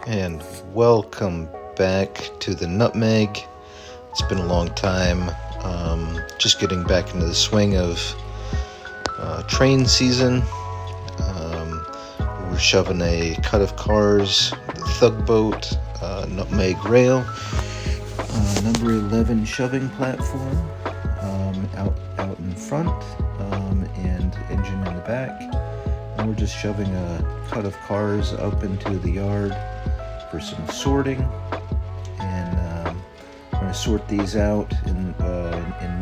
And welcome back to the Nutmeg. It's been a long time. Just getting back into the swing of train season. We're shoving a cut of cars, the Thug Boat, Nutmeg Rail, number 11 shoving platform out in front, and engine in the back. And we're just shoving a cut of cars up into the yard for some sorting, and I'm going to sort these out in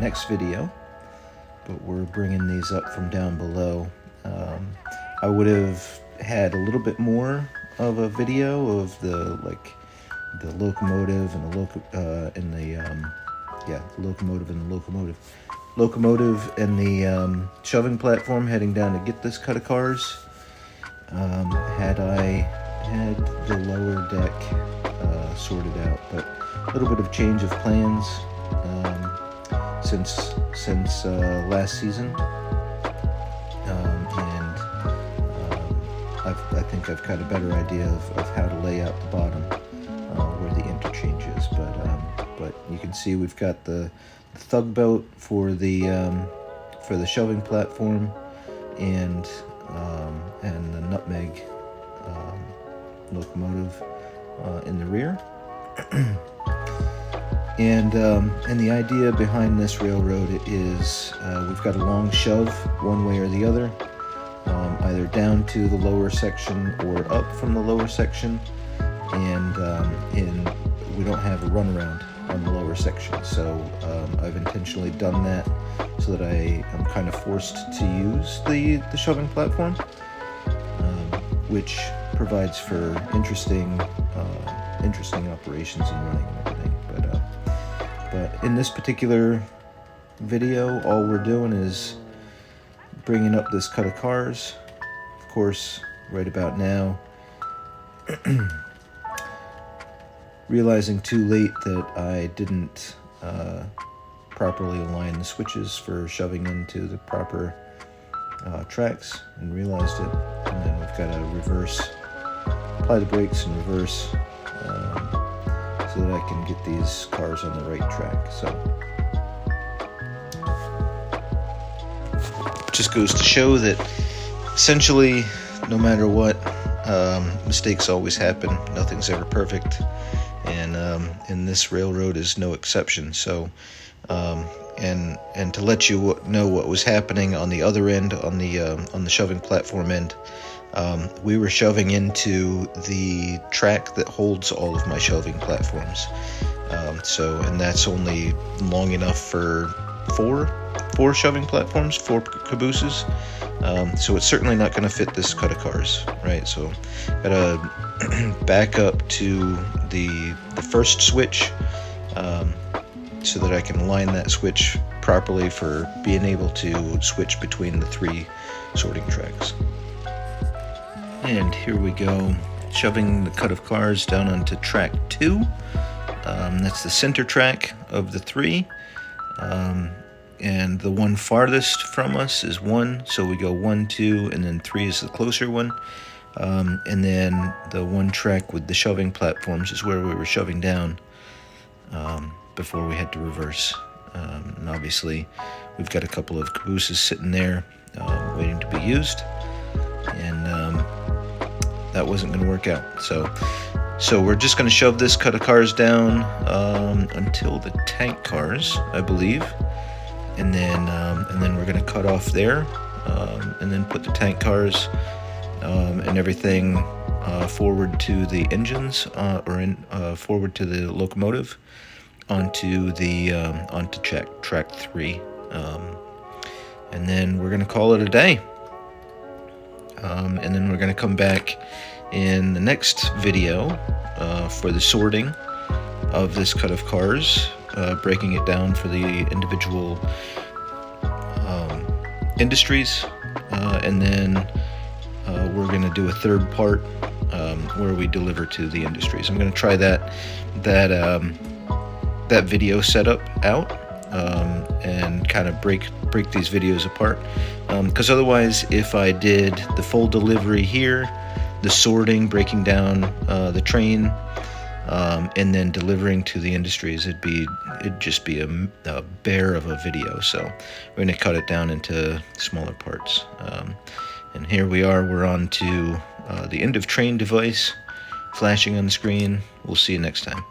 next video, but we're bringing these up from down below. I would have had a little bit more of a video of the locomotive and the shoving platform heading down to get this cut of cars. Had I had the lower deck sorted out, but a little bit of change of plans since last season, and I think I've got a better idea of how to lay out the bottom where the interchange is. But you can see we've got the Thug Boat for the shoving platform, and the Nutmeg locomotive in the rear. And the idea behind this railroad is we've got a long shove one way or the other, either down to the lower section or up from the lower section, and we don't have a runaround on the lower section, so I've intentionally done that so that I am kind of forced to use the shoving platform, which provides for interesting operations and running and everything. But in this particular video, all we're doing is bringing up this cut of cars. Of course, right about now, realizing too late that I didn't properly align the switches for shoving into the proper tracks, and realized it. And then we've got to apply the brakes and reverse, so that I can get these cars on the right track. So just goes to show that essentially, no matter what, mistakes always happen. Nothing's ever perfect, and this railroad is no exception. So and to let you know what was happening on the other end, on the shoving platform end, we were shoving into the track that holds all of my shoving platforms. And that's only long enough for four shoving platforms, 4 cabooses. So it's certainly not going to fit this cut of cars, right? So gotta back up to the first switch, so that I can align that switch properly for being able to switch between the 3 sorting tracks. And here we go, shoving the cut of cars down onto track 2. That's the center track of the 3. And the one farthest from us is 1, so we go 1, 2, and then 3 is the closer one. And then the one track with the shoving platforms is where we were shoving down before we had to reverse. And obviously, we've got a couple of cabooses sitting there waiting to be used, and that wasn't going to work out. So we're just going to shove this cut of cars down until the tank cars, I believe, and then we're going to cut off there, and then put the tank cars and everything forward to the engines, forward to the locomotive, onto track 3, and then we're going to call it a day. And then we're going to come back in the next video for the sorting of this cut of cars, breaking it down for the individual industries, and then we're going to do a third part where we deliver to the industries. I'm going to try that video setup out, and kind of break these videos apart, because otherwise, if I did the full delivery here the sorting, breaking down the train, and then delivering to the industries, it'd just be a bear of a video. So we're going to cut it down into smaller parts. And here we are. We're on to the end of train device flashing on the screen. We'll see you next time.